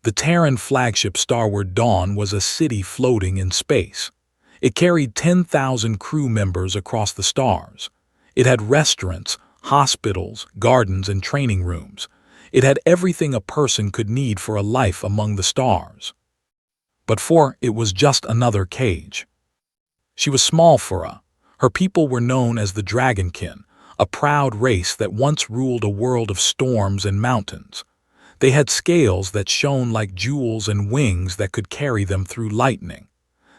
The Terran flagship Starward Dawn was a city floating in space. It carried 10,000 crew members across the stars. It had restaurants, hospitals, gardens, and training rooms. It had everything a person could need for a life among the stars. But it was just another cage. She was small for her people were known as the Dragonkin, a proud race that once ruled a world of storms and mountains. They had scales that shone like jewels and wings that could carry them through lightning.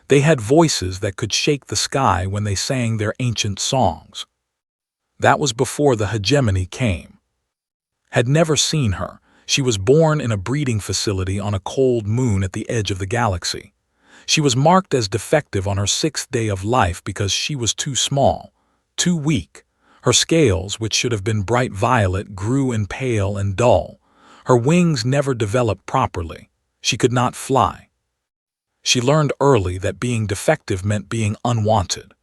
They had voices that could shake the sky when they sang their ancient songs. That was before the hegemony came. Had never seen her. She was born in a breeding facility on a cold moon at the edge of the galaxy. She was marked as defective on her 6th day of life because she was too small, too weak. Her scales, which should have been bright violet, grew in pale and dull. Her wings never developed properly. She could not fly. She learned early that being defective meant being unwanted.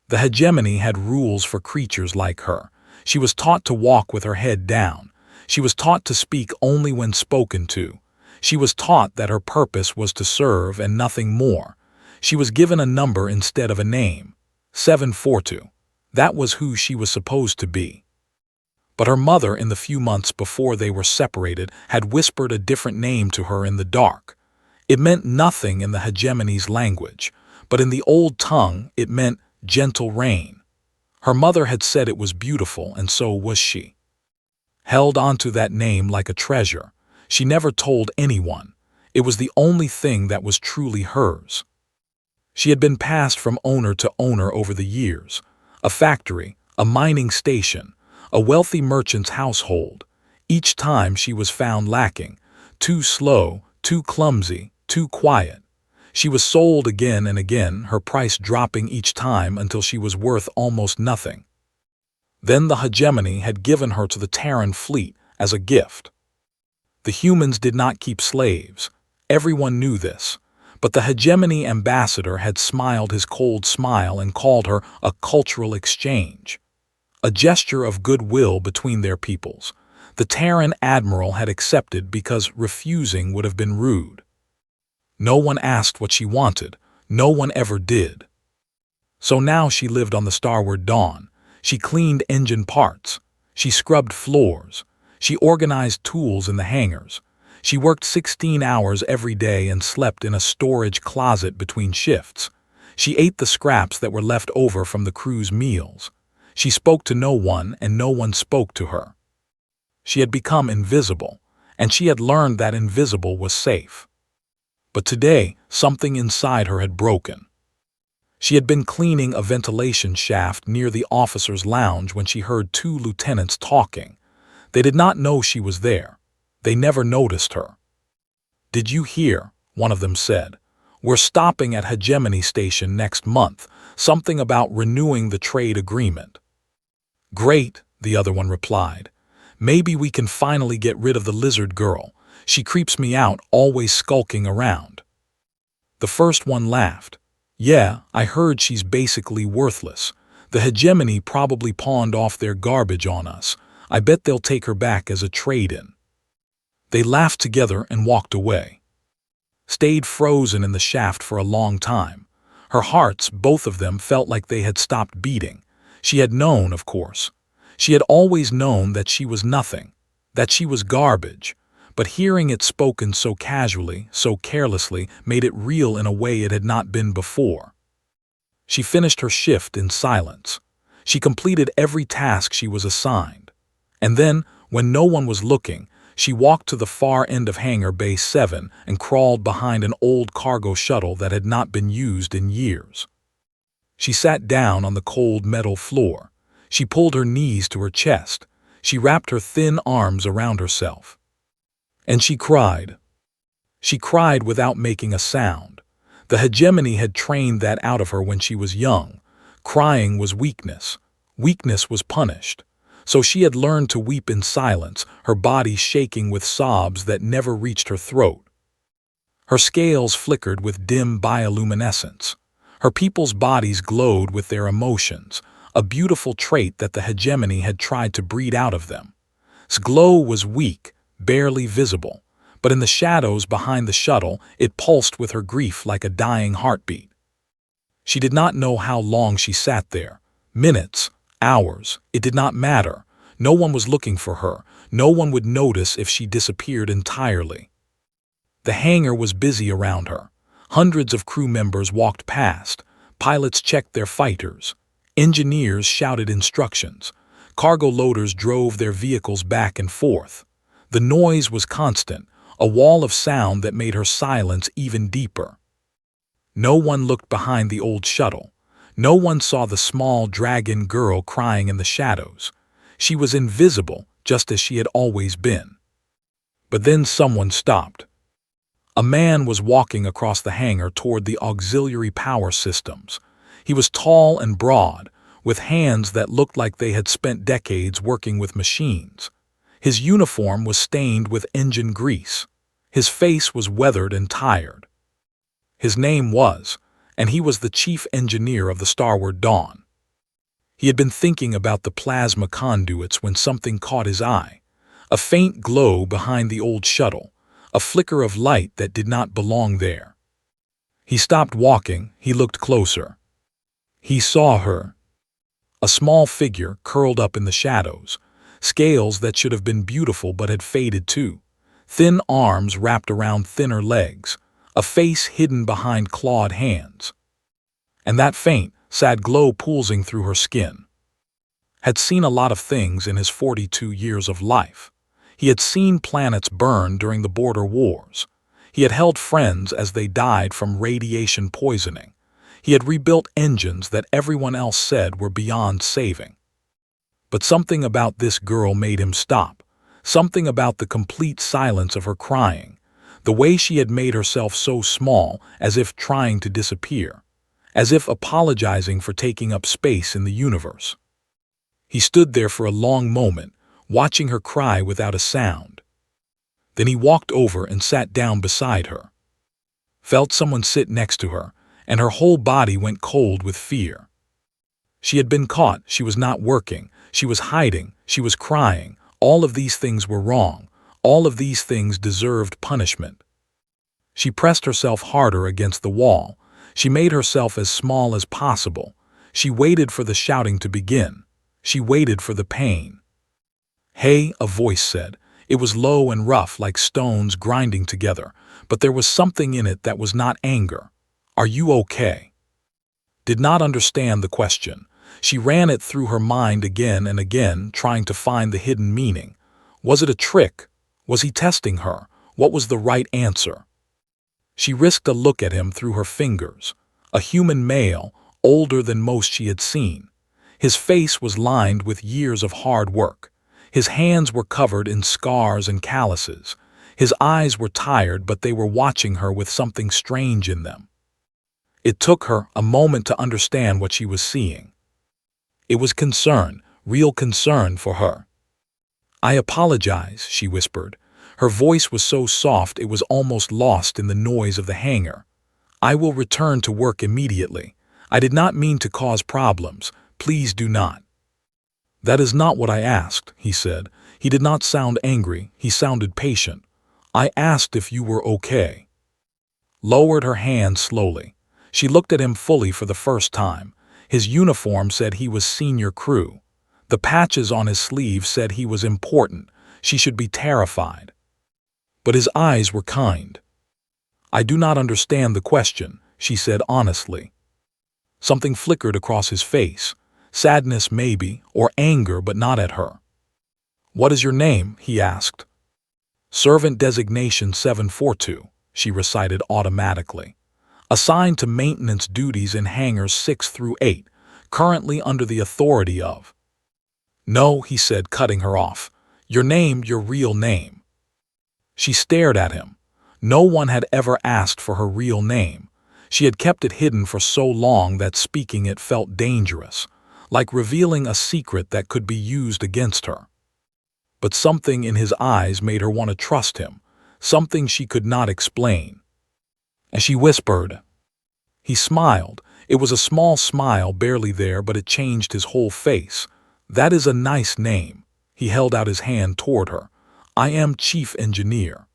The hegemony had rules for creatures like her. She was taught to walk with her head down. She was taught to speak only when spoken to. She was taught that her purpose was to serve and nothing more. She was given a number instead of a name. 742. That was who she was supposed to be. But her mother, in the few months before they were separated, had whispered a different name to her in the dark. It meant nothing in the hegemony's language, but in the old tongue it meant gentle rain. Her mother had said it was beautiful, and so was she. Held onto that name like a treasure. She never told anyone. It was the only thing that was truly hers. She had been passed from owner to owner over the years. A factory, a mining station, a wealthy merchant's household. Each time she was found lacking, too slow, too clumsy, too quiet. She was sold again and again, her price dropping each time until she was worth almost nothing. Then the hegemony had given her to the Terran fleet as a gift. The humans did not keep slaves. Everyone knew this. But the hegemony ambassador had smiled his cold smile and called her a cultural exchange. A gesture of goodwill between their peoples. The Terran admiral had accepted because refusing would have been rude. No one asked what she wanted. No one ever did. So now she lived on the Starward Dawn. She cleaned engine parts. She scrubbed floors. She organized tools in the hangars. She worked 16 hours every day and slept in a storage closet between shifts. She ate the scraps that were left over from the crew's meals. She spoke to no one, and no one spoke to her. She had become invisible, and she had learned that invisible was safe. But today, something inside her had broken. She had been cleaning a ventilation shaft near the officers' lounge when she heard 2 lieutenants talking. They did not know she was there. They never noticed her. "Did you hear?" one of them said. "We're stopping at Hegemony Station next month, something about renewing the trade agreement." "Great," the other one replied. "Maybe we can finally get rid of the lizard girl. She creeps me out, always skulking around." The first one laughed. "Yeah, I heard she's basically worthless. The hegemony probably pawned off their garbage on us. I bet they'll take her back as a trade-in." They laughed together and walked away. Stayed frozen in the shaft for a long time. Her hearts, both of them, felt like they had stopped beating. She had known, of course. She had always known that she was nothing, that she was garbage. But hearing it spoken so casually, so carelessly, made it real in a way it had not been before. She finished her shift in silence. She completed every task she was assigned. And then, when no one was looking, she walked to the far end of Hangar Bay 7 and crawled behind an old cargo shuttle that had not been used in years. She sat down on the cold metal floor. She pulled her knees to her chest. She wrapped her thin arms around herself. And she cried. She cried without making a sound. The hegemony had trained that out of her when she was young. Crying was weakness. Weakness was punished. So she had learned to weep in silence, her body shaking with sobs that never reached her throat. Her scales flickered with dim bioluminescence. Her people's bodies glowed with their emotions, a beautiful trait that the hegemony had tried to breed out of them. Its glow was weak, barely visible, but in the shadows behind the shuttle, it pulsed with her grief like a dying heartbeat. She did not know how long she sat there. Minutes, hours, it did not matter. No one was looking for her. No one would notice if she disappeared entirely. The hangar was busy around her. Hundreds of crew members walked past. Pilots checked their fighters. Engineers shouted instructions. Cargo loaders drove their vehicles back and forth. The noise was constant, a wall of sound that made her silence even deeper. No one looked behind the old shuttle. No one saw the small dragon girl crying in the shadows. She was invisible, just as she had always been. But then someone stopped. A man was walking across the hangar toward the auxiliary power systems. He was tall and broad, with hands that looked like they had spent decades working with machines. His uniform was stained with engine grease. His face was weathered and tired. His name was, and he was the chief engineer of the Starboard Dawn. He had been thinking about the plasma conduits when something caught his eye. A faint glow behind the old shuttle, a flicker of light that did not belong there. He stopped walking, he looked closer. He saw her. A small figure curled up in the shadows, scales that should have been beautiful but had faded too, thin arms wrapped around thinner legs, a face hidden behind clawed hands. And that faint, sad glow pulsing through her skin. Had seen a lot of things in his 42 years of life. He had seen planets burn during the border wars. He had held friends as they died from radiation poisoning. He had rebuilt engines that everyone else said were beyond saving. But something about this girl made him stop. Something about the complete silence of her crying. The way she had made herself so small, as if trying to disappear. As if apologizing for taking up space in the universe. He stood there for a long moment, watching her cry without a sound. Then he walked over and sat down beside her. Felt someone sit next to her, and her whole body went cold with fear. She had been caught, she was not working, she was hiding, she was crying. All of these things were wrong. All of these things deserved punishment. She pressed herself harder against the wall. She made herself as small as possible. She waited for the shouting to begin. She waited for the pain. "Hey," a voice said. It was low and rough like stones grinding together, but there was something in it that was not anger. "Are you okay?" Did not understand the question. She ran it through her mind again and again, trying to find the hidden meaning. Was it a trick? Was he testing her? What was the right answer? She risked a look at him through her fingers. A human male, older than most she had seen. His face was lined with years of hard work. His hands were covered in scars and calluses. His eyes were tired, but they were watching her with something strange in them. It took her a moment to understand what she was seeing. It was concern, real concern for her. "I apologize," she whispered. Her voice was so soft it was almost lost in the noise of the hangar. "I will return to work immediately. I did not mean to cause problems. Please do not." "That is not what I asked," he said. He did not sound angry, he sounded patient. "I asked if you were okay." Lowered her hand slowly. She looked at him fully for the first time. His uniform said he was senior crew. The patches on his sleeve said he was important. She should be terrified. But his eyes were kind. "I do not understand the question," she said honestly. Something flickered across his face. Sadness maybe, or anger, but not at her. "What is your name?" he asked. "Servant designation 742, she recited automatically. "Assigned to maintenance duties in hangars 6 through 8, currently under the authority of—" "No," he said, cutting her off. "Your name, your real name." She stared at him. No one had ever asked for her real name. She had kept it hidden for so long that speaking it felt dangerous, like revealing a secret that could be used against her. But something in his eyes made her want to trust him, something she could not explain. And she whispered. He smiled. It was a small smile, barely there, but it changed his whole face. "That is a nice name." He held out his hand toward her. "I am chief engineer."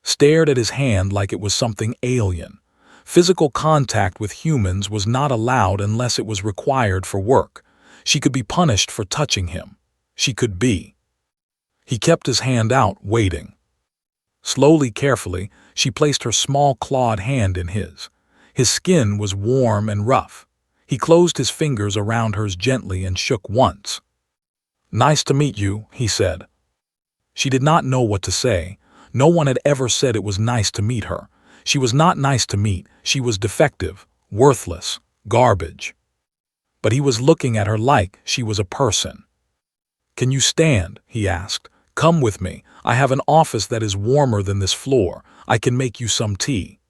stared at his hand like it was something alien. Physical contact with humans was not allowed unless it was required for work. She could be punished for touching him. She could be. He kept his hand out, waiting. Slowly, carefully, she placed her small clawed hand in his. His skin was warm and rough. He closed his fingers around hers gently and shook once. "Nice to meet you," he said. She did not know what to say. No one had ever said it was nice to meet her. She was not nice to meet. She was defective, worthless, garbage. But he was looking at her like she was a person. "Can you stand?" he asked. "Come with me. I have an office that is warmer than this floor. I can make you some tea."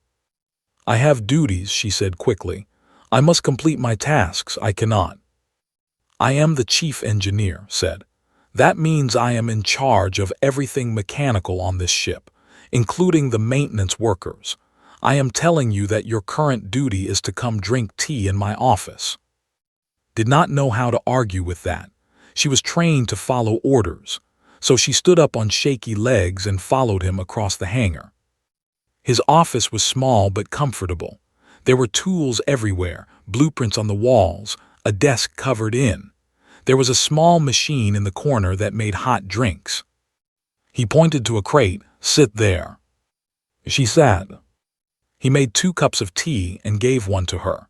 "I have duties," she said quickly. "I must complete my tasks. I cannot." "I am the chief engineer," said. "That means I am in charge of everything mechanical on this ship, including the maintenance workers. I am telling you that your current duty is to come drink tea in my office." Did not know how to argue with that. She was trained to follow orders, so she stood up on shaky legs and followed him across the hangar. His office was small but comfortable. There were tools everywhere, blueprints on the walls, a desk covered in. There was a small machine in the corner that made hot drinks. He pointed to a crate. "Sit there." She sat. He made 2 cups of tea and gave one to her.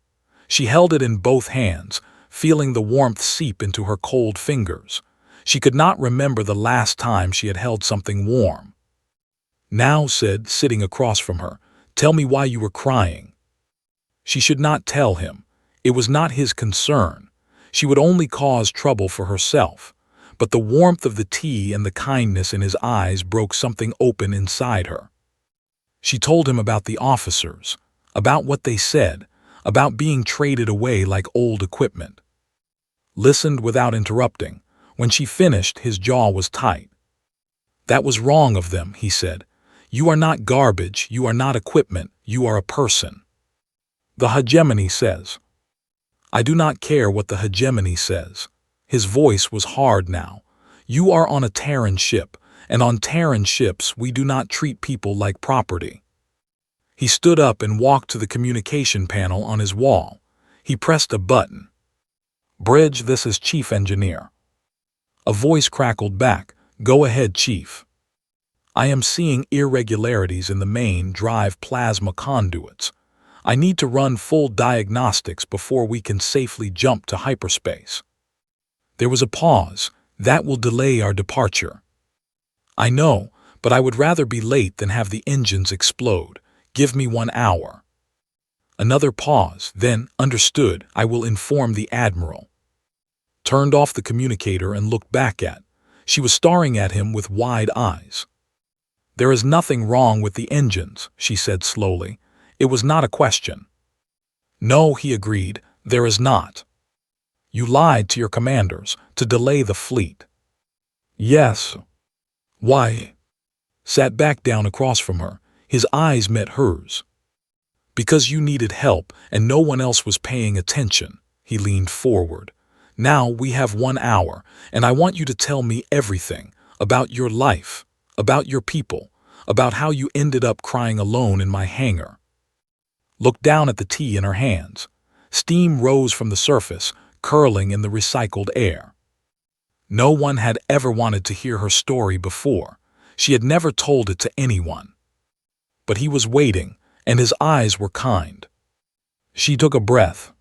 She held it in both hands, feeling the warmth seep into her cold fingers. She could not remember the last time she had held something warm. "Now," said, sitting across from her, "tell me why you were crying." She should not tell him. It was not his concern. She would only cause trouble for herself. But the warmth of the tea and the kindness in his eyes broke something open inside her. She told him about the officers, about what they said, about being traded away like old equipment. Listened without interrupting. When she finished, his jaw was tight. "That was wrong of them," he said. "You are not garbage, you are not equipment, you are a person. The hegemony says." "I do not care what the hegemony says." His voice was hard now. "You are on a Terran ship, and on Terran ships we do not treat people like property." He stood up and walked to the communication panel on his wall. He pressed a button. "Bridge, this is Chief Engineer." A voice crackled back. "Go ahead, Chief." "I am seeing irregularities in the main drive plasma conduits. I need to run full diagnostics before we can safely jump to hyperspace." There was a pause. "That will delay our departure." "I know, but I would rather be late than have the engines explode. Give me 1 hour." Another pause. Then, "Understood, I will inform the Admiral." Turned off the communicator and looked back at. She was staring at him with wide eyes. "There is nothing wrong with the engines," she said slowly. It was not a question. "No," he agreed, "there is not. You lied to your commanders to delay the fleet." "Yes." "Why?" Sat back down across from her. His eyes met hers. "Because you needed help and no one else was paying attention." He leaned forward. "Now we have 1 hour, and I want you to tell me everything about your life, about your people, about how you ended up crying alone in my hangar." Looked down at the tea in her hands. Steam rose from the surface, curling in the recycled air. No one had ever wanted to hear her story before. She had never told it to anyone. But he was waiting, and his eyes were kind. She took a breath.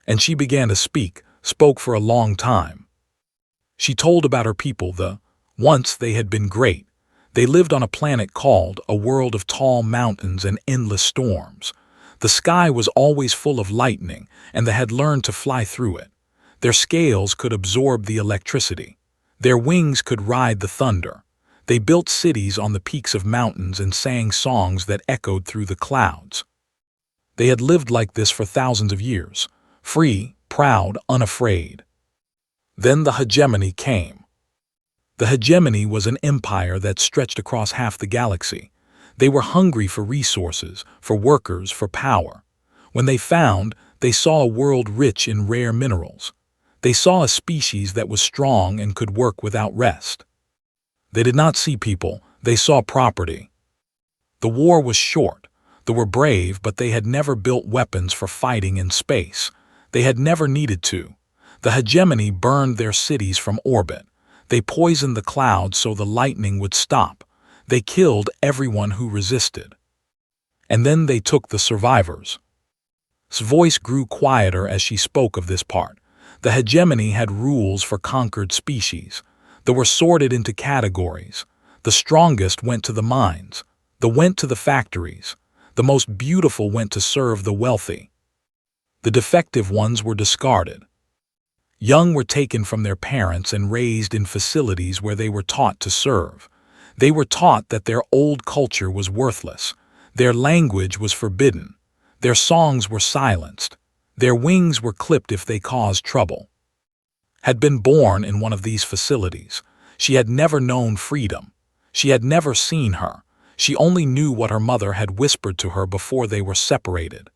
And she began to speak, spoke for a long time. She told about her people. Once they had been great. They lived on a planet called a world of tall mountains and endless storms. The sky was always full of lightning, and they had learned to fly through it. Their scales could absorb the electricity. Their wings could ride the thunder. They built cities on the peaks of mountains and sang songs that echoed through the clouds. They had lived like this for thousands of years, free, proud, unafraid. Then the hegemony came. The hegemony was an empire that stretched across half the galaxy. They were hungry for resources, for workers, for power. When they saw a world rich in rare minerals. They saw a species that was strong and could work without rest. They did not see people, they saw property. The war was short. They were brave, but they had never built weapons for fighting in space. They had never needed to. The hegemony burned their cities from orbit. They poisoned the clouds so the lightning would stop. They killed everyone who resisted. And then they took the survivors. His voice grew quieter as she spoke of this part. The hegemony had rules for conquered species. They were sorted into categories. The strongest went to the mines. They went to the factories. The most beautiful went to serve the wealthy. The defective ones were discarded. Young were taken from their parents and raised in facilities where they were taught to serve. They were taught that their old culture was worthless. Their language was forbidden. Their songs were silenced. Their wings were clipped if they caused trouble. Had been born in one of these facilities. She had never known freedom. She had never seen her. She only knew what her mother had whispered to her before they were separated.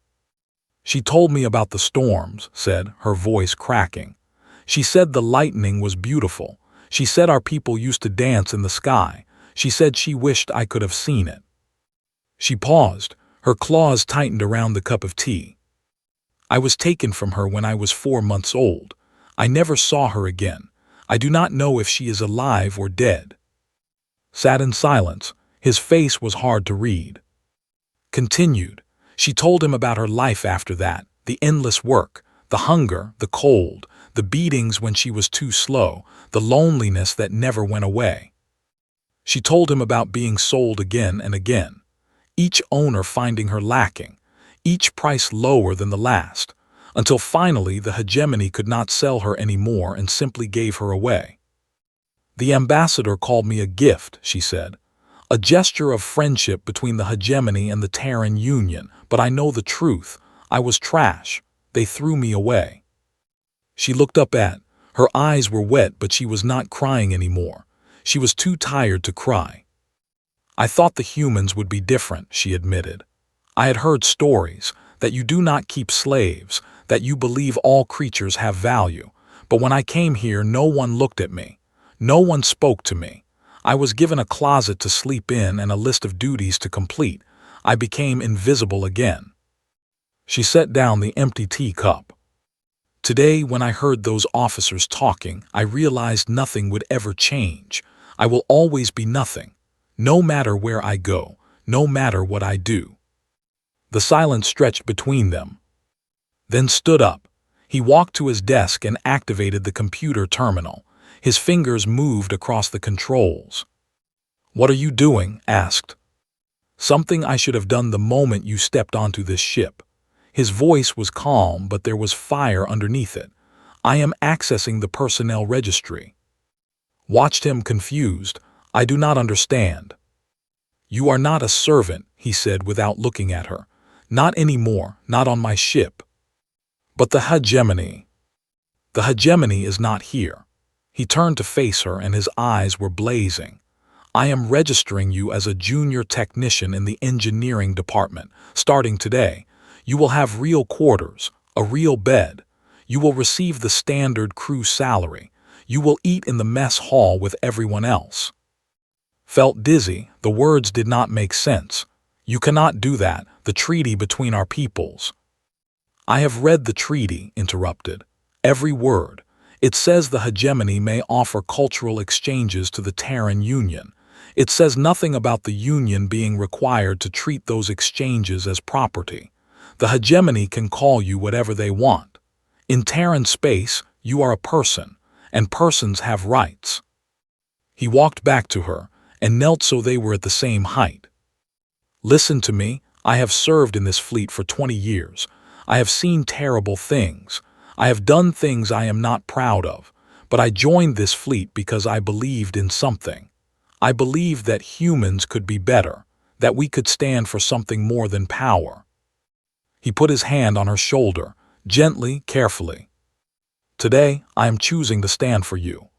She told me about the storms, said, her voice cracking. She said the lightning was beautiful. She said our people used to dance in the sky. She said she wished I could have seen it. She paused. Her claws tightened around the cup of tea. I was taken from her when I was 4 months old. I never saw her again. I do not know if she is alive or dead. Sat in silence. His face was hard to read. Continued. She told him about her life after that, the endless work, the hunger, the cold, the beatings when she was too slow, the loneliness that never went away. She told him about being sold again and again, each owner finding her lacking, each price lower than the last, until finally the hegemony could not sell her anymore and simply gave her away. The ambassador called me a gift, she said, a gesture of friendship between the hegemony and the Terran Union, but I know the truth. I was trash. They threw me away. She looked up her eyes were wet, but she was not crying anymore. She was too tired to cry. I thought the humans would be different, she admitted. I had heard stories, that you do not keep slaves, that you believe all creatures have value. But when I came here, no one looked at me. No one spoke to me. I was given a closet to sleep in and a list of duties to complete. I became invisible again. She set down the empty teacup. Today, when I heard those officers talking, I realized nothing would ever change. I will always be nothing, no matter where I go, no matter what I do. The silence stretched between them. Then stood up. He walked to his desk and activated the computer terminal. His fingers moved across the controls. What are you doing? Asked. Something I should have done the moment you stepped onto this ship. His voice was calm, but there was fire underneath it. I am accessing the personnel registry. Watched him confused. I do not understand. You are not a servant, he said without looking at her. Not anymore, not on my ship. But the hegemony. The hegemony is not here. He turned to face her and his eyes were blazing. I am registering you as a junior technician in the engineering department. Starting today, you will have real quarters, a real bed. You will receive the standard crew salary. You will eat in the mess hall with everyone else. Felt dizzy. The words did not make sense. You cannot do that, the treaty between our peoples. I have read the treaty, interrupted. Every word. It says the hegemony may offer cultural exchanges to the Terran Union. It says nothing about the Union being required to treat those exchanges as property. The hegemony can call you whatever they want. In Terran space, you are a person, and persons have rights. He walked back to her and knelt so they were at the same height. Listen to me. I have served in this fleet for 20 years. I have seen terrible things. I have done things I am not proud of, but I joined this fleet because I believed in something. I believed that humans could be better, that we could stand for something more than power. He put his hand on her shoulder, gently, carefully. Today, I am choosing to stand for you.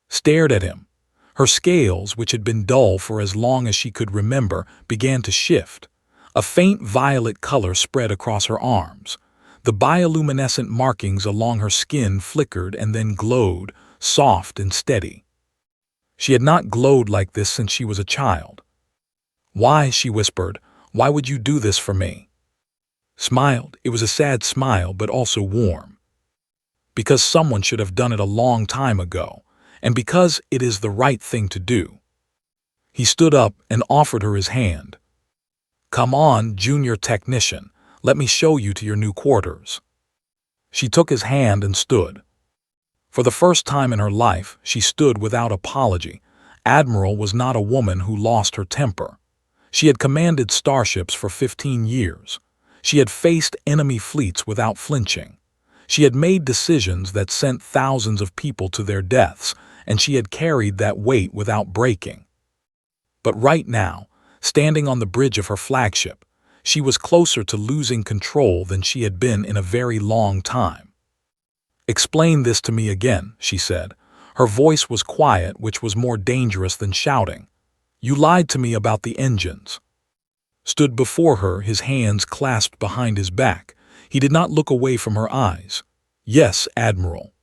Stared at him. Her scales, which had been dull for as long as she could remember, began to shift. A faint violet color spread across her arms. The bioluminescent markings along her skin flickered and then glowed, soft and steady. She had not glowed like this since she was a child. "Why?" she whispered. "Why would you do this for me?" Smiled. It was a sad smile, but also warm. "Because someone should have done it a long time ago, and because it is the right thing to do." He stood up and offered her his hand. "Come on, junior technician. Let me show you to your new quarters." She took his hand and stood. For the first time in her life, she stood without apology. Admiral was not a woman who lost her temper. She had commanded starships for 15 years. She had faced enemy fleets without flinching. She had made decisions that sent thousands of people to their deaths, and she had carried that weight without breaking. But right now, standing on the bridge of her flagship, she was closer to losing control than she had been in a very long time. "Explain this to me again," she said. Her voice was quiet, which was more dangerous than shouting. "You lied to me about the engines." Stood before her, his hands clasped behind his back. He did not look away from her eyes. "Yes, Admiral.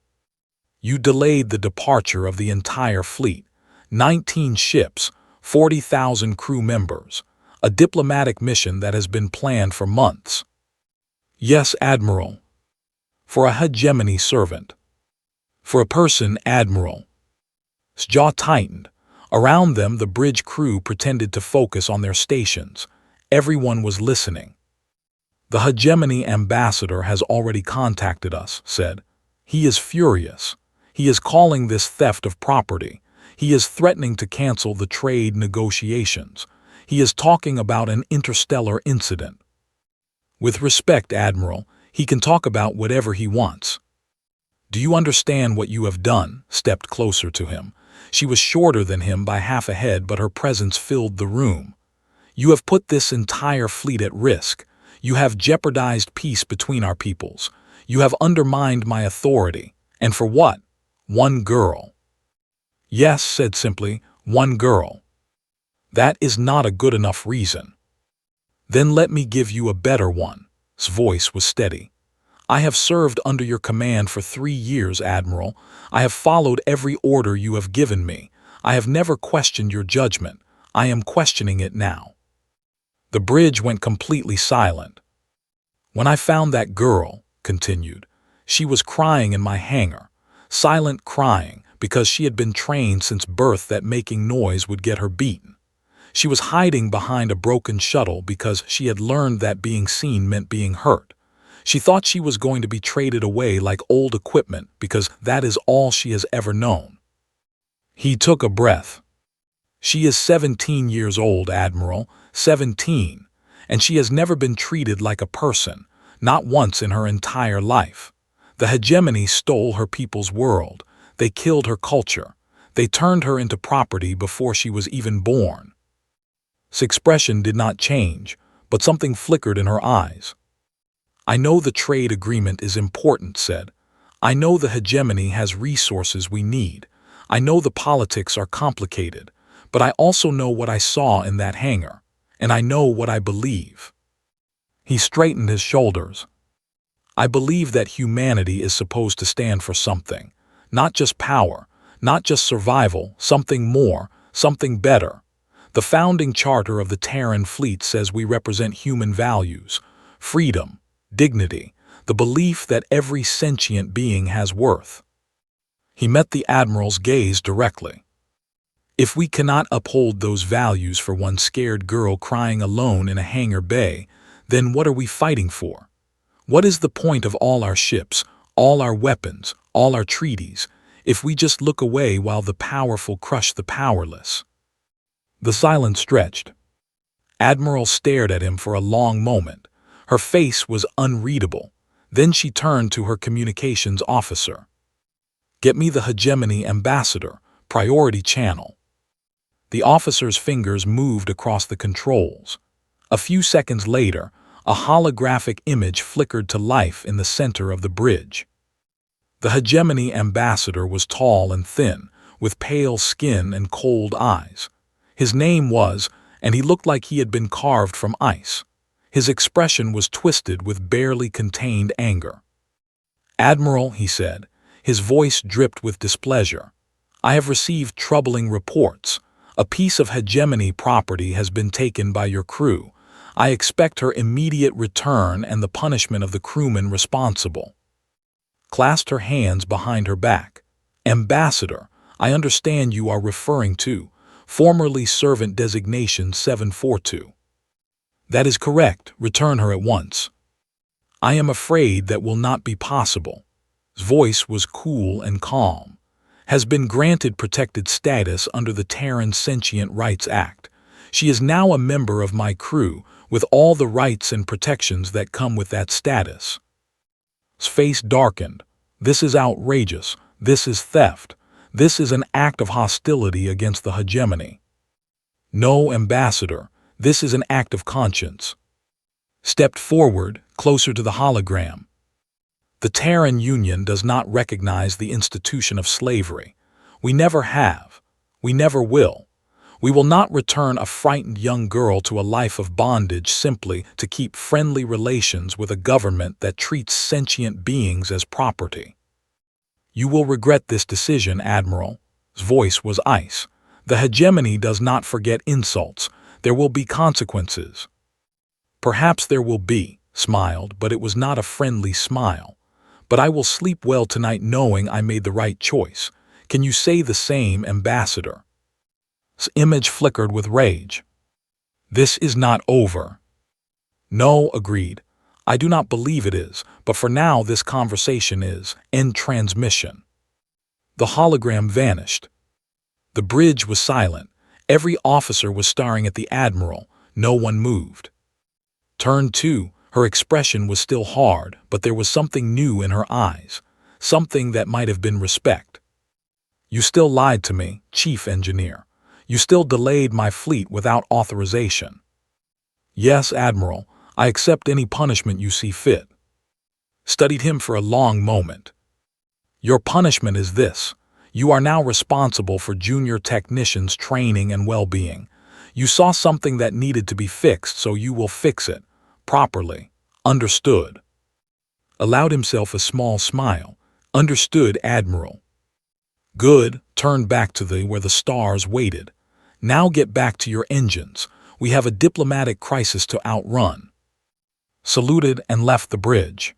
You delayed the departure of the entire fleet. 19 ships, 40,000 crew members. A diplomatic mission that has been planned for months." "Yes, Admiral. For a hegemony servant. For a person, Admiral." His jaw tightened. Around them, the bridge crew pretended to focus on their stations. Everyone was listening. "The hegemony ambassador has already contacted us," said. "He is furious. He is calling this theft of property. He is threatening to cancel the trade negotiations. He is talking about an interstellar incident." "With respect, Admiral, he can talk about whatever he wants." "Do you understand what you have done?" Stepped closer to him. She was shorter than him by half a head, but her presence filled the room. "You have put this entire fleet at risk. You have jeopardized peace between our peoples. You have undermined my authority. And for what? One girl." "Yes," said simply, "one girl." "That is not a good enough reason." "Then let me give you a better one." His voice was steady. "I have served under your command for 3 years, Admiral. I have followed every order you have given me. I have never questioned your judgment. I am questioning it now." The bridge went completely silent. "When I found that girl," continued, "she was crying in my hangar. Silent crying, because she had been trained since birth that making noise would get her beaten. She was hiding behind a broken shuttle because she had learned that being seen meant being hurt. She thought she was going to be traded away like old equipment because that is all she has ever known." He took a breath. "She is 17 years old, Admiral, 17, and she has never been treated like a person, not once in her entire life. The hegemony stole her people's world. They killed her culture. They turned her into property before she was even born." His expression did not change, but something flickered in her eyes. "I know the trade agreement is important," said. "I know the hegemony has resources we need. I know the politics are complicated, but I also know what I saw in that hangar, and I know what I believe." He straightened his shoulders. "I believe that humanity is supposed to stand for something, not just power, not just survival, something more, something better. The founding charter of the Terran fleet says we represent human values, freedom, dignity, the belief that every sentient being has worth." He met the Admiral's gaze directly. "If we cannot uphold those values for one scared girl crying alone in a hangar bay, then what are we fighting for? What is the point of all our ships, all our weapons, all our treaties, if we just look away while the powerful crush the powerless?" The silence stretched. Admiral stared at him for a long moment. Her face was unreadable. Then she turned to her communications officer. "Get me the hegemony ambassador, priority channel." The officer's fingers moved across the controls. A few seconds later, a holographic image flickered to life in the center of the bridge. The hegemony ambassador was tall and thin, with pale skin and cold eyes. His name was, and he looked like he had been carved from ice. His expression was twisted with barely contained anger. "Admiral," he said, his voice dripped with displeasure, "I have received troubling reports. A piece of hegemony property has been taken by your crew. I expect her immediate return and the punishment of the crewmen responsible." Clasped her hands behind her back. "Ambassador, I understand you are referring to formerly Servant Designation 742. "That is correct. Return her at once." "I am afraid that will not be possible." His voice was cool and calm. "Has been granted protected status under the Terran Sentient Rights Act. She is now a member of my crew with all the rights and protections that come with that status." His face darkened. "This is outrageous. This is theft. This is an act of hostility against the hegemony." "No, Ambassador. This is an act of conscience." Stepped forward, closer to the hologram. "The Terran Union does not recognize the institution of slavery. We never have. We never will. We will not return a frightened young girl to a life of bondage simply to keep friendly relations with a government that treats sentient beings as property." "You will regret this decision, Admiral." His voice was ice. "The hegemony does not forget insults. There will be consequences." "Perhaps there will be," smiled, but it was not a friendly smile. "But I will sleep well tonight knowing I made the right choice. Can you say the same, Ambassador?" His image flickered with rage. "This is not over." "No," agreed. "I do not believe it is, but for now this conversation is. End transmission." The hologram vanished. The bridge was silent. Every officer was staring at the Admiral. No one moved. Turn 2, her expression was still hard, but there was something new in her eyes, something that might have been respect. "You still lied to me, Chief Engineer. You still delayed my fleet without authorization." "Yes, Admiral, I accept any punishment you see fit." Studied him for a long moment. "Your punishment is this. You are now responsible for junior technicians' training and well-being. You saw something that needed to be fixed, so you will fix it. Properly. Understood?" Allowed himself a small smile. "Understood, Admiral." "Good." Turned back to where the stars waited. "Now get back to your engines. We have a diplomatic crisis to outrun." Saluted and left the bridge.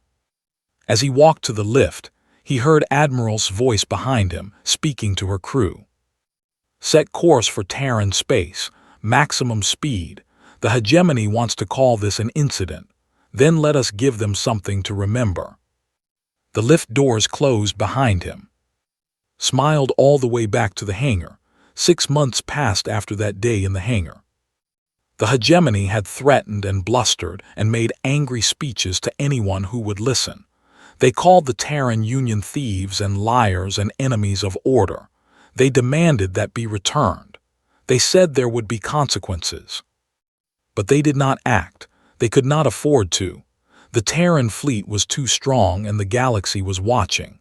As he walked to the lift, he heard Admiral's voice behind him, speaking to her crew. "Set course for Terran space. Maximum speed. The hegemony wants to call this an incident. Then let us give them something to remember." The lift doors closed behind him. Smiled all the way back to the hangar. 6 months passed after that day in the hangar. The hegemony had threatened and blustered and made angry speeches to anyone who would listen. They called the Terran Union thieves and liars and enemies of order. They demanded that be returned. They said there would be consequences. But they did not act. They could not afford to. The Terran fleet was too strong and the galaxy was watching.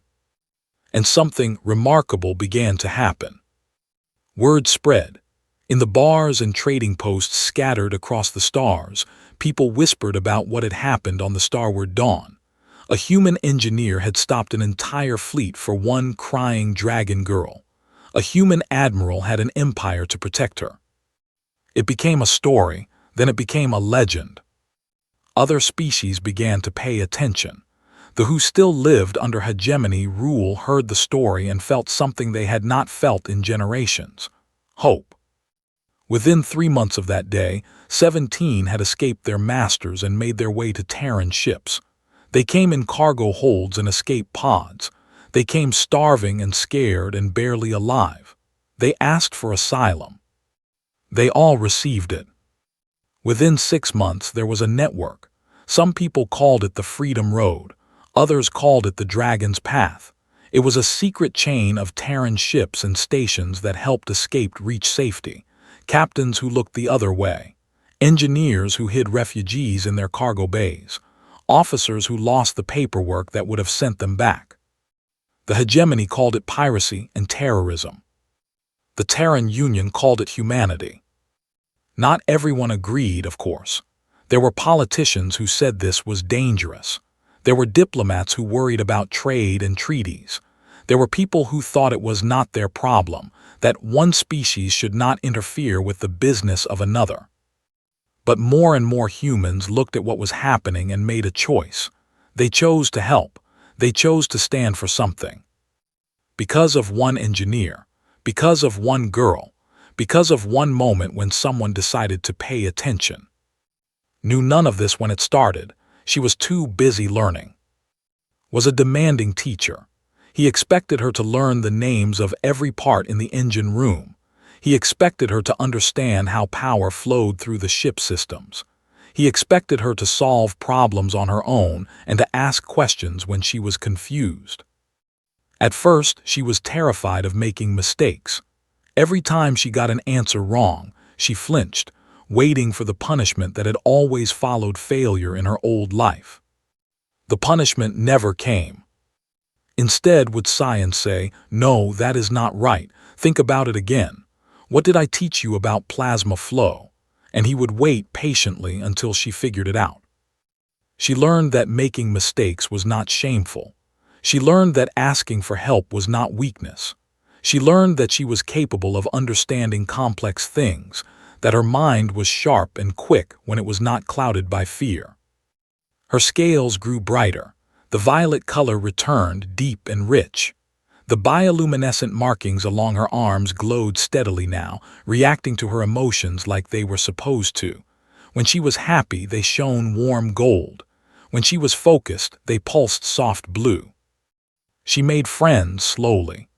And something remarkable began to happen. Word spread. In the bars and trading posts scattered across the stars, people whispered about what had happened on the starward dawn. A human engineer had stopped an entire fleet for one crying dragon girl. A human admiral had an empire to protect her. It became a story, then it became a legend. Other species began to pay attention. The who still lived under hegemony rule heard the story and felt something they had not felt in generations: hope. Within 3 months of that day, 17 had escaped their masters and made their way to Terran ships. They came in cargo holds and escape pods. They came starving and scared and barely alive. They asked for asylum. They all received it. Within 6 months, there was a network. Some people called it the Freedom Road. Others called it the Dragon's Path. It was a secret chain of Terran ships and stations that helped escaped reach safety. Captains who looked the other way. Engineers who hid refugees in their cargo bays. Officers who lost the paperwork that would have sent them back. The hegemony called it piracy and terrorism. The Terran Union called it humanity. Not everyone agreed, of course. There were politicians who said this was dangerous. There were diplomats who worried about trade and treaties. There were people who thought it was not their problem, that one species should not interfere with the business of another. But more and more humans looked at what was happening and made a choice. They chose to help. They chose to stand for something. Because of one engineer, because of one girl, because of one moment when someone decided to pay attention. Knew none of this when it started. She was too busy learning. Was a demanding teacher. He expected her to learn the names of every part in the engine room. He expected her to understand how power flowed through the ship systems. He expected her to solve problems on her own and to ask questions when she was confused. At first, she was terrified of making mistakes. Every time she got an answer wrong, she flinched, waiting for the punishment that had always followed failure in her old life. The punishment never came. Instead, would science say, "No, that is not right. Think about it again. What did I teach you about plasma flow?" And he would wait patiently until she figured it out. She learned that making mistakes was not shameful. She learned that asking for help was not weakness. She learned that she was capable of understanding complex things, that her mind was sharp and quick when it was not clouded by fear. Her scales grew brighter. The violet color returned, deep and rich. The bioluminescent markings along her arms glowed steadily now, reacting to her emotions like they were supposed to. When she was happy, they shone warm gold. When she was focused, they pulsed soft blue. She made friends slowly.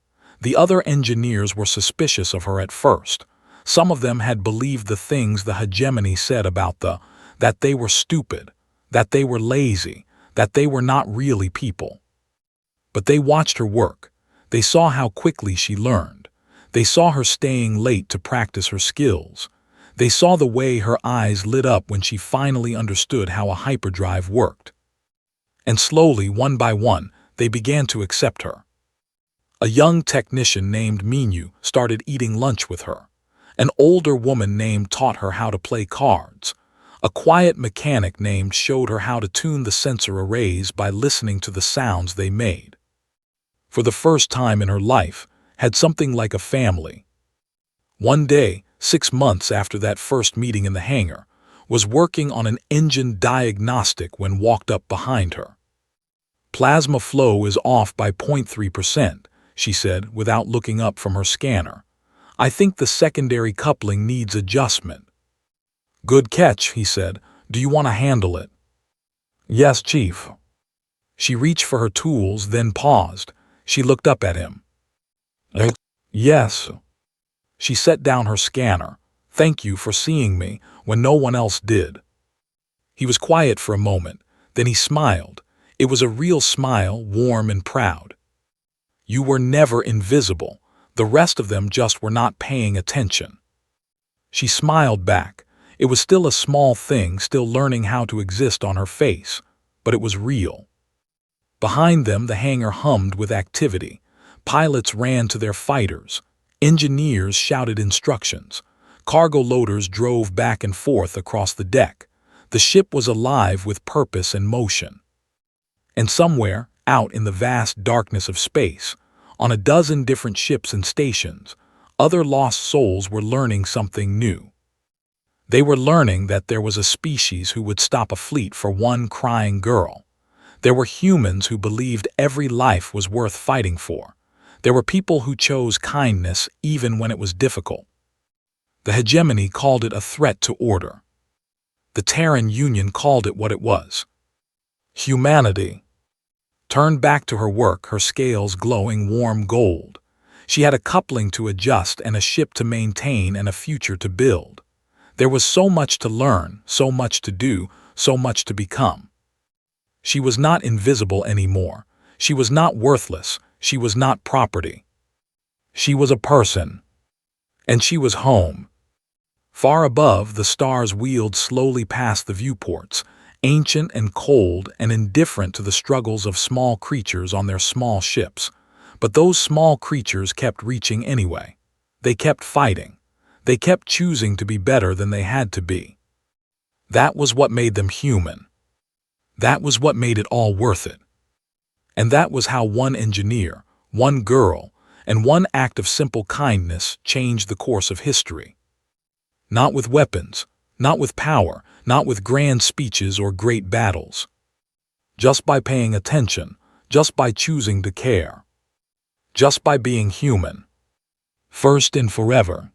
The other engineers were suspicious of her at first. Some of them had believed the things the hegemony said about that they were stupid, that they were lazy, that they were not really people. But they watched her work. They saw how quickly she learned. They saw her staying late to practice her skills. They saw the way her eyes lit up when she finally understood how a hyperdrive worked. And slowly, one by one, they began to accept her. A young technician named Minu started eating lunch with her. An older woman named taught her how to play cards. A quiet mechanic named showed her how to tune the sensor arrays by listening to the sounds they made. For the first time in her life, had something like a family. One day, 6 months after that first meeting in the hangar, was working on an engine diagnostic when walked up behind her. "Plasma flow is off by 0.3%, she said without looking up from her scanner. "I think the secondary coupling needs adjustment." "Good catch," he said. "Do you want to handle it?" "Yes, Chief." She reached for her tools, then paused. She looked up at him. "Yes." She set down her scanner. "Thank you for seeing me when no one else did." He was quiet for a moment. Then he smiled. It was a real smile, warm and proud. "You were never invisible. The rest of them just were not paying attention." She smiled back. It was still a small thing, still learning how to exist on her face, but it was real. Behind them, the hangar hummed with activity. Pilots ran to their fighters. Engineers shouted instructions. Cargo loaders drove back and forth across the deck. The ship was alive with purpose and motion. And somewhere, out in the vast darkness of space, on a dozen different ships and stations, other lost souls were learning something new. They were learning that there was a species who would stop a fleet for one crying girl. There were humans who believed every life was worth fighting for. There were people who chose kindness even when it was difficult. The hegemony called it a threat to order. The Terran Union called it what it was. Humanity. Turned back to her work, her scales glowing warm gold. She had a coupling to adjust and a ship to maintain and a future to build. There was so much to learn, so much to do, so much to become. She was not invisible anymore. She was not worthless. She was not property. She was a person. And she was home. Far above, the stars wheeled slowly past the viewports, ancient and cold and indifferent to the struggles of small creatures on their small ships. But those small creatures kept reaching anyway. They kept fighting. They kept choosing to be better than they had to be. That was what made them human. That was what made it all worth it. And that was how one engineer, one girl, and one act of simple kindness changed the course of history. Not with weapons, not with power, not with grand speeches or great battles. Just by paying attention, just by choosing to care. Just by being human. First and forever,